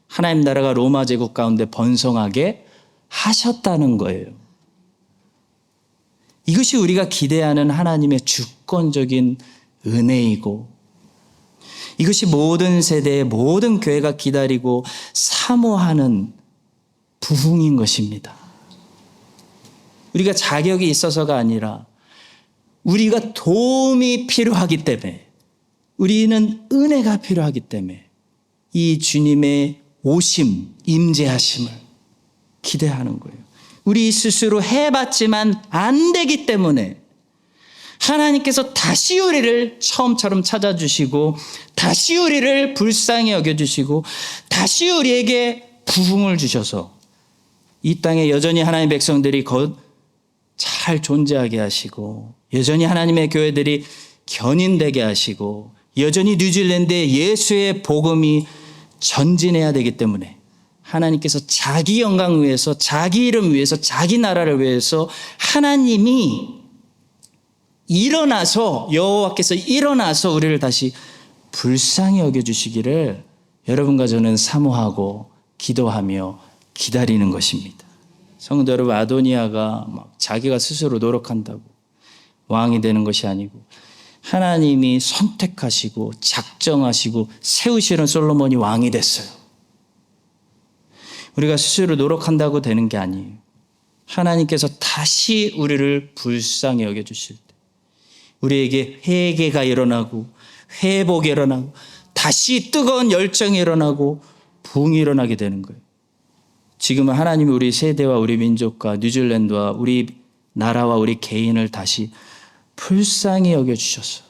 하나님 나라가 로마 제국 가운데 번성하게 하셨다는 거예요. 이것이 우리가 기대하는 하나님의 주권적인 은혜이고 이것이 모든 세대의 모든 교회가 기다리고 사모하는 부흥인 것입니다. 우리가 자격이 있어서가 아니라 우리가 도움이 필요하기 때문에 우리는 은혜가 필요하기 때문에 이 주님의 오심, 임재하심을 기대하는 거예요. 우리 스스로 해봤지만 안 되기 때문에 하나님께서 다시 우리를 처음처럼 찾아주시고 다시 우리를 불쌍히 여겨주시고 다시 우리에게 부흥을 주셔서 이 땅에 여전히 하나님의 백성들이 잘 존재하게 하시고 여전히 하나님의 교회들이 견인되게 하시고 여전히 뉴질랜드에 예수의 복음이 전진해야 되기 때문에 하나님께서 자기 영광 위해서 자기 이름 위해서 자기 나라를 위해서 하나님이 일어나서 여호와께서 일어나서 우리를 다시 불쌍히 여겨주시기를 여러분과 저는 사모하고 기도하며 기다리는 것입니다. 성도 여러분, 아도니아가 막 자기가 스스로 노력한다고 왕이 되는 것이 아니고 하나님이 선택하시고 작정하시고 세우시는 솔로몬이 왕이 됐어요. 우리가 스스로 노력한다고 되는 게 아니에요. 하나님께서 다시 우리를 불쌍히 여겨주실 때 우리에게 회개가 일어나고 회복이 일어나고 다시 뜨거운 열정이 일어나고 부흥이 일어나게 되는 거예요. 지금은 하나님이 우리 세대와 우리 민족과 뉴질랜드와 우리 나라와 우리 개인을 다시 불쌍히 여겨주셔서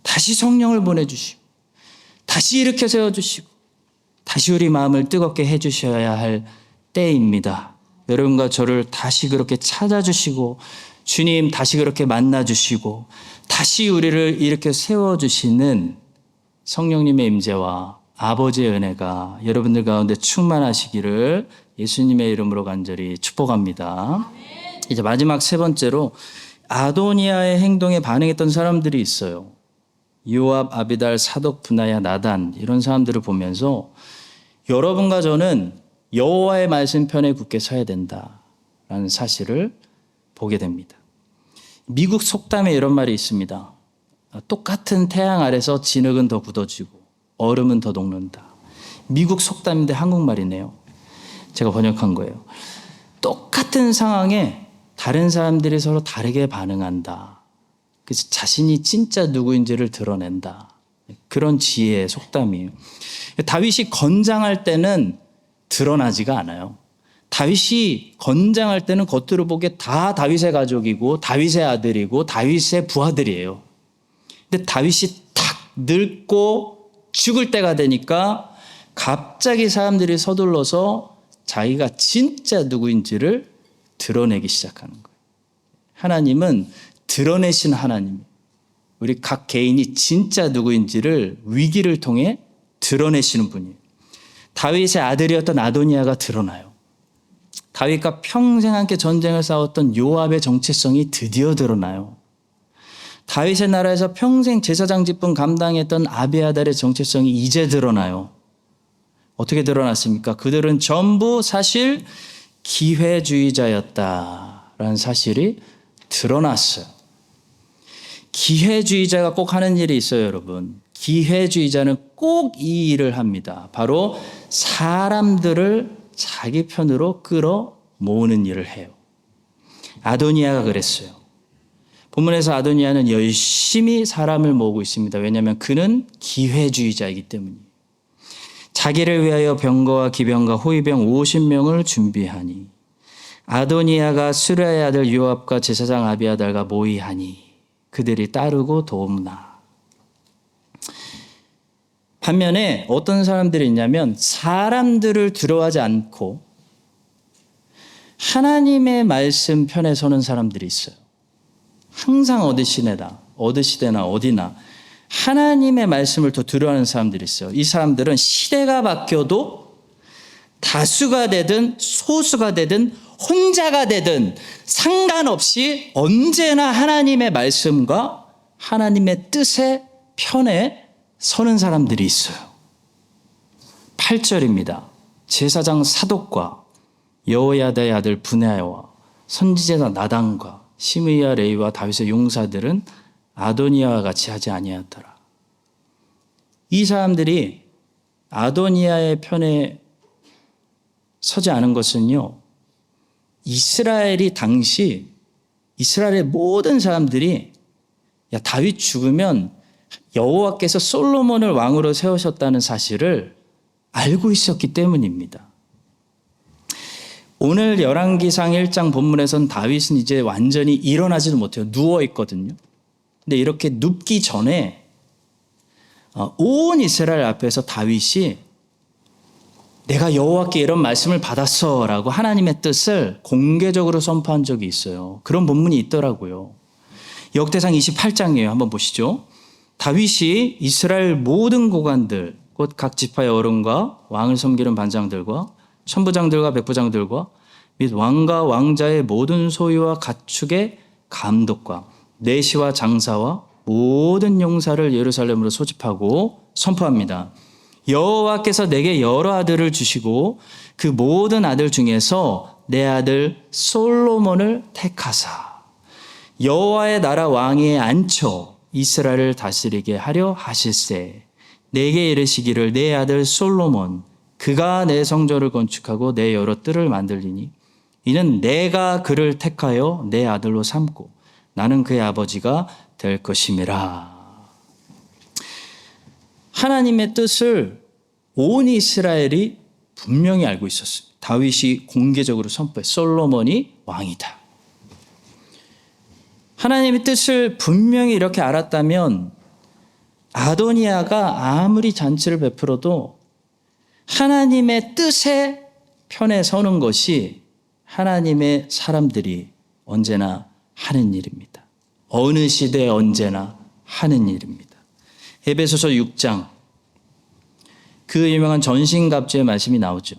다시 성령을 보내주시고 다시 일으켜 세워주시고 다시 우리 마음을 뜨겁게 해주셔야 할 때입니다. 여러분과 저를 다시 그렇게 찾아주시고 주님 다시 그렇게 만나주시고 다시 우리를 이렇게 세워주시는 성령님의 임재와 아버지의 은혜가 여러분들 가운데 충만하시기를 예수님의 이름으로 간절히 축복합니다. 이제 마지막 세 번째로 아도니아의 행동에 반응했던 사람들이 있어요. 요압, 아비달, 사독, 분하야, 나단 이런 사람들을 보면서 여러분과 저는 여호와의 말씀 편에 굳게 서야 된다라는 사실을 보게 됩니다. 미국 속담에 이런 말이 있습니다. 똑같은 태양 아래서 진흙은 더 굳어지고 얼음은 더 녹는다. 미국 속담인데 한국말이네요. 제가 번역한 거예요. 똑같은 상황에 다른 사람들이 서로 다르게 반응한다. 그래서 자신이 진짜 누구인지를 드러낸다. 그런 지혜의 속담이에요. 다윗이 건장할 때는 드러나지가 않아요. 다윗이 건장할 때는 겉으로 보기에 다 다윗의 가족이고 다윗의 아들이고 다윗의 부하들이에요. 근데 다윗이 탁 늙고 죽을 때가 되니까 갑자기 사람들이 서둘러서 자기가 진짜 누구인지를 드러내기 시작하는 거예요. 하나님은 드러내신 하나님이에요. 우리 각 개인이 진짜 누구인지를 위기를 통해 드러내시는 분이에요. 다윗의 아들이었던 아도니아가 드러나요. 다윗과 평생 함께 전쟁을 싸웠던 요압의 정체성이 드디어 드러나요. 다윗의 나라에서 평생 제사장 직분 감당했던 아비아달의 정체성이 이제 드러나요. 어떻게 드러났습니까? 그들은 전부 사실 기회주의자였다라는 사실이 드러났어요. 기회주의자가 꼭 하는 일이 있어요, 여러분. 기회주의자는 꼭 이 일을 합니다. 바로 사람들을 자기 편으로 끌어 모으는 일을 해요. 아도니아가 그랬어요. 본문에서 아도니아는 열심히 사람을 모으고 있습니다. 왜냐하면 그는 기회주의자이기 때문이에요. 자기를 위하여 병거와 기병과 호위병 50명을 준비하니 아도니아가 수랴의 아들 요압과 제사장 아비아달과 모의하니 그들이 따르고 돕나. 반면에 어떤 사람들이 있냐면 사람들을 두려워하지 않고 하나님의 말씀 편에 서는 사람들이 있어요. 항상 어느 시대나 어디나 하나님의 말씀을 더 두려워하는 사람들이 있어요. 이 사람들은 시대가 바뀌어도 다수가 되든 소수가 되든 혼자가 되든 상관없이 언제나 하나님의 말씀과 하나님의 뜻의 편에 서는 사람들이 있어요. 8절입니다. 제사장 사독과 여호야다의 아들 브나야와 선지자다 나단과 시므이와 레이와 다윗의 용사들은 아도니아와 같이 하지 아니하였더라. 이 사람들이 아도니아의 편에 서지 않은 것은요, 이스라엘이 당시 이스라엘의 모든 사람들이 야 다윗 죽으면 여호와께서 솔로몬을 왕으로 세우셨다는 사실을 알고 있었기 때문입니다. 오늘 열왕기상 1장 본문에선 다윗은 이제 완전히 일어나지도 못해요. 누워 있거든요. 근데 이렇게 눕기 전에 온 이스라엘 앞에서 다윗이 내가 여호와께 이런 말씀을 받았어 라고 하나님의 뜻을 공개적으로 선포한 적이 있어요. 그런 본문이 있더라고요. 역대상 28장이에요. 한번 보시죠. 다윗이 이스라엘 모든 고관들 곧 각 지파의 어른과 왕을 섬기는 반장들과 천부장들과 백부장들과 및 왕과 왕자의 모든 소유와 가축의 감독과 내시와 장사와 모든 용사를 예루살렘으로 소집하고 선포합니다. 여호와께서 내게 여러 아들을 주시고 그 모든 아들 중에서 내 아들 솔로몬을 택하사 여호와의 나라 왕위에 앉혀 이스라엘을 다스리게 하려 하실세. 내게 이르시기를 내 아들 솔로몬 그가 내 성전을 건축하고 내 여러 뜰을 만들리니 이는 내가 그를 택하여 내 아들로 삼고 나는 그의 아버지가 될 것임이라. 하나님의 뜻을 온 이스라엘이 분명히 알고 있었습니다. 다윗이 공개적으로 선포해 솔로몬이 왕이다. 하나님의 뜻을 분명히 이렇게 알았다면 아도니아가 아무리 잔치를 베풀어도 하나님의 뜻의 편에 서는 것이 하나님의 사람들이 언제나 하는 일입니다. 어느 시대에 언제나 하는 일입니다. 에베소서 6장 그 유명한 전신갑주의 말씀이 나오죠.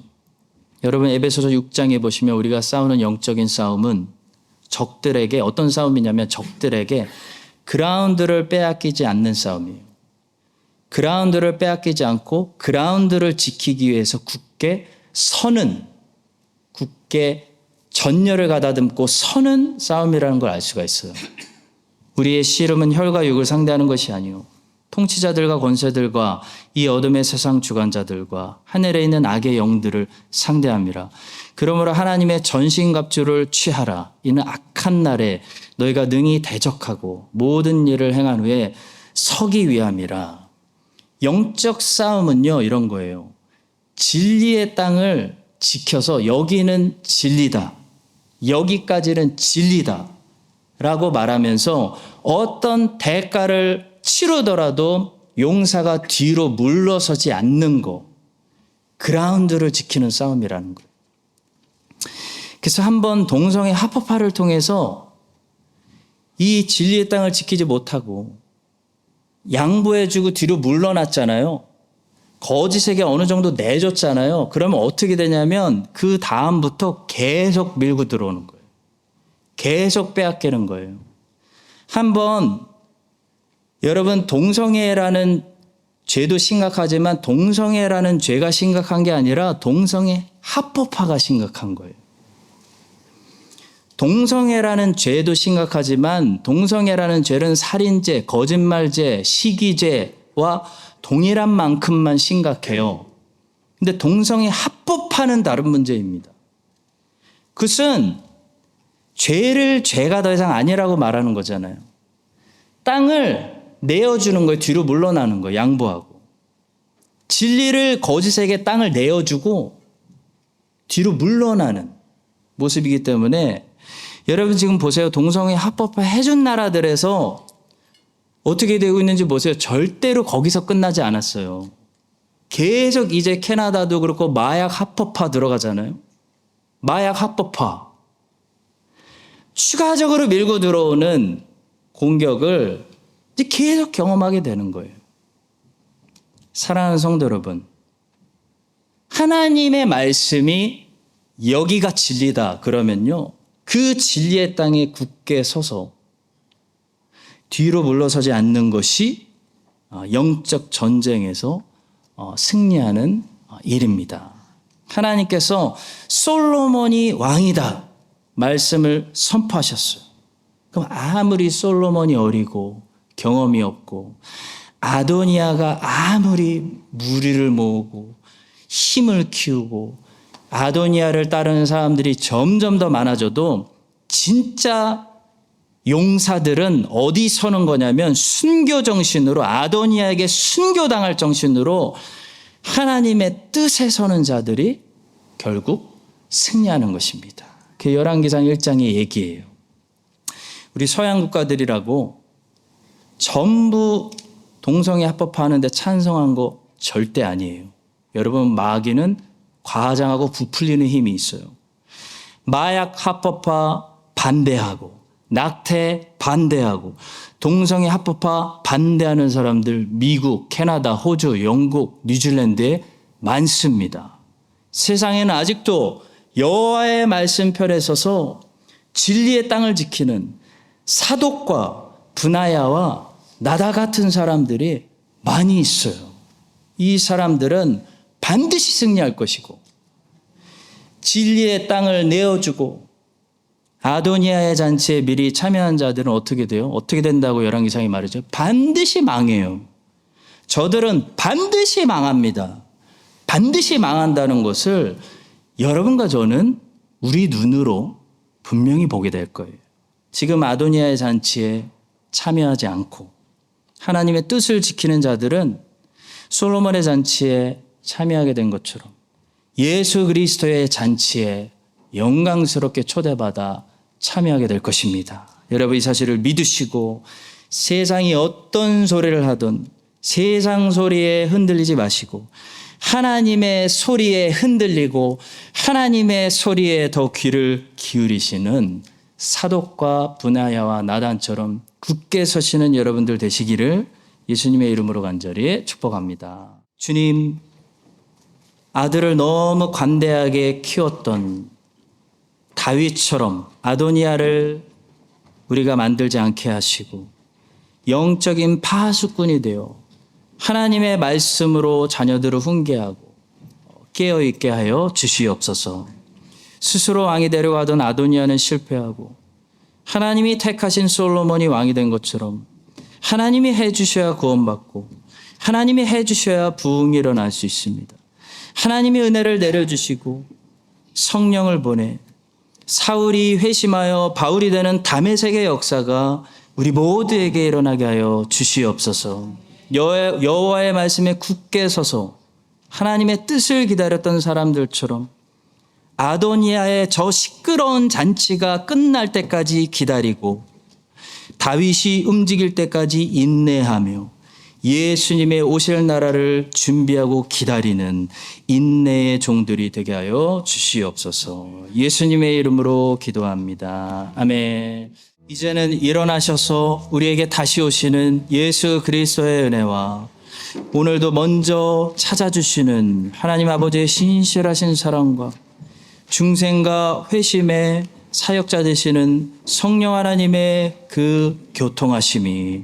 여러분 에베소서 6장에 보시면 우리가 싸우는 영적인 싸움은 적들에게 어떤 싸움이냐면 적들에게 그라운드를 빼앗기지 않는 싸움이에요. 그라운드를 빼앗기지 않고 그라운드를 지키기 위해서 굳게 전열을 가다듬고 서는 싸움이라는 걸 알 수가 있어요. 우리의 씨름은 혈과 육을 상대하는 것이 아니요 통치자들과 권세들과 이 어둠의 세상 주관자들과 하늘에 있는 악의 영들을 상대함이라. 그러므로 하나님의 전신갑주를 취하라. 이는 악한 날에 너희가 능히 대적하고 모든 일을 행한 후에 서기 위함이라. 영적 싸움은요 이런 거예요. 진리의 땅을 지켜서 여기는 진리다. 여기까지는 진리다. 라고 말하면서 어떤 대가를 치르더라도 용사가 뒤로 물러서지 않는 거. 그라운드를 지키는 싸움이라는 거예요. 그래서 한번 동성애 합법화를 통해서 이 진리의 땅을 지키지 못하고 양보해주고 뒤로 물러났잖아요. 거짓에게 어느 정도 내줬잖아요. 그러면 어떻게 되냐면 그 다음부터 계속 밀고 들어오는 거예요. 계속 빼앗기는 거예요. 한번 여러분, 동성애라는 죄도 심각하지만 동성애라는 죄가 심각한 게 아니라 동성애 합법화가 심각한 거예요. 동성애라는 죄도 심각하지만 동성애라는 죄는 살인죄, 거짓말죄, 시기죄와 동일한 만큼만 심각해요. 근데 동성애 합법화는 다른 문제입니다. 그것은 죄를 죄가 더 이상 아니라고 말하는 거잖아요. 땅을 내어주는 거예요. 뒤로 물러나는 거예요. 양보하고. 진리를 거짓에게 땅을 내어주고 뒤로 물러나는 모습이기 때문에 여러분 지금 보세요. 동성애 합법화 해준 나라들에서 어떻게 되고 있는지 보세요. 절대로 거기서 끝나지 않았어요. 계속 이제 캐나다도 그렇고 마약 합법화 들어가잖아요. 마약 합법화. 추가적으로 밀고 들어오는 공격을 이제 계속 경험하게 되는 거예요. 사랑하는 성도 여러분, 하나님의 말씀이 여기가 진리다 그러면요, 그 진리의 땅에 굳게 서서 뒤로 물러서지 않는 것이 영적 전쟁에서 승리하는 일입니다. 하나님께서 솔로몬이 왕이다 말씀을 선포하셨어요. 그럼 아무리 솔로몬이 어리고 경험이 없고 아도니아가 아무리 무리를 모으고 힘을 키우고 아도니아를 따르는 사람들이 점점 더 많아져도 진짜 용사들은 어디 서는 거냐면 순교 정신으로, 아도니아에게 순교당할 정신으로 하나님의 뜻에 서는 자들이 결국 승리하는 것입니다. 그게 열왕기상 1장의 얘기예요. 우리 서양 국가들이라고 전부 동성애 합법화하는데 찬성한 거 절대 아니에요. 여러분, 마귀는 과장하고 부풀리는 힘이 있어요. 마약 합법화 반대하고 낙태 반대하고 동성애 합법화 반대하는 사람들 미국, 캐나다, 호주, 영국, 뉴질랜드에 많습니다. 세상에는 아직도 여호와의 말씀편에 서서 진리의 땅을 지키는 사독과 브나야와 나다 같은 사람들이 많이 있어요. 이 사람들은 반드시 승리할 것이고 진리의 땅을 내어주고 아도니아의 잔치에 미리 참여한 자들은 어떻게 돼요? 어떻게 된다고 열왕기상이 말이죠? 반드시 망해요. 저들은 반드시 망합니다. 반드시 망한다는 것을 여러분과 저는 우리 눈으로 분명히 보게 될 거예요. 지금 아도니아의 잔치에 참여하지 않고 하나님의 뜻을 지키는 자들은 솔로몬의 잔치에 참여하게 된 것처럼 예수 그리스도의 잔치에 영광스럽게 초대받아 참여하게 될 것입니다. 여러분, 이 사실을 믿으시고 세상이 어떤 소리를 하든 세상 소리에 흔들리지 마시고 하나님의 소리에 흔들리고 하나님의 소리에 더 귀를 기울이시는 사독과 브나야와 나단처럼 굳게 서시는 여러분들 되시기를 예수님의 이름으로 간절히 축복합니다. 주님, 아들을 너무 관대하게 키웠던 다윗처럼 아도니아를 우리가 만들지 않게 하시고 영적인 파수꾼이 되어 하나님의 말씀으로 자녀들을 훈계하고 깨어있게 하여 주시옵소서. 스스로 왕이 되려고 하던 아도니아는 실패하고 하나님이 택하신 솔로몬이 왕이 된 것처럼 하나님이 해주셔야 구원받고 하나님이 해주셔야 부흥이 일어날 수 있습니다. 하나님이 은혜를 내려주시고 성령을 보내 사울이 회심하여 바울이 되는 다메섹의 역사가 우리 모두에게 일어나게 하여 주시옵소서. 여호와의 말씀에 굳게 서서 하나님의 뜻을 기다렸던 사람들처럼 아도니아의 저 시끄러운 잔치가 끝날 때까지 기다리고 다윗이 움직일 때까지 인내하며 예수님의 오실 나라를 준비하고 기다리는 인내의 종들이 되게 하여 주시옵소서. 예수님의 이름으로 기도합니다. 아멘. 이제는 일어나셔서 우리에게 다시 오시는 예수 그리스도의 은혜와 오늘도 먼저 찾아주시는 하나님 아버지의 신실하신 사랑과 중생과 회심의 사역자 되시는 성령 하나님의 그 교통하심이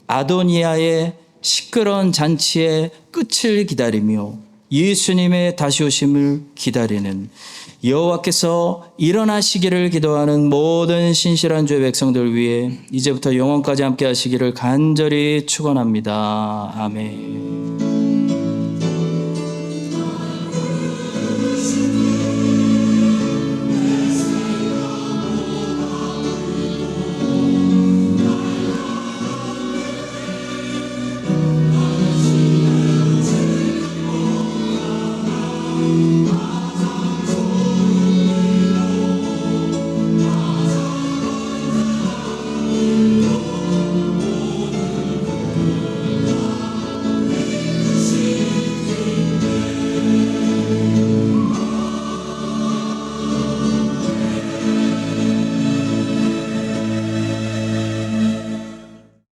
아도니아의 시끄러운 잔치의 끝을 기다리며 예수님의 다시 오심을 기다리는 여호와께서 일어나시기를 기도하는 모든 신실한 주의 백성들 위해 이제부터 영원까지 함께 하시기를 간절히 축원합니다. 아멘.